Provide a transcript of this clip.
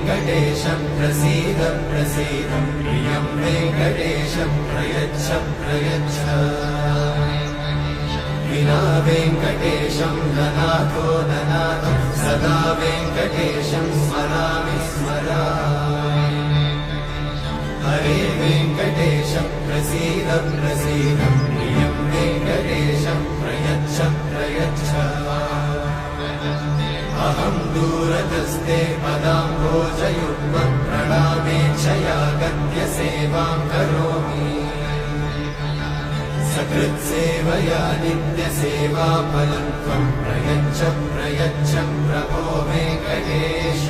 वेङ्कटेशं प्रसीद प्रसीद प्रियं वेङ्कटेशं प्रयच्छ प्रयच्छ विना वेङ्कटेशं ननाथो ननाथ सदा वेङ्कटेशं स्मरामि स्मरामि हरे वेङ्कटेशं प्रसीद प्रसीद प्रियं वेङ्कटेशं प्रयच्छ प्रयच्छ अहं दूरतस्ते पदाम्भोजयुग्मं प्रणामेच्छया गद्य सेवां करोमि सकृत्सेवया नित्यसेवाफलं त्वं प्रयच्छ प्रयच्छ प्रभो वेङ्कटेश।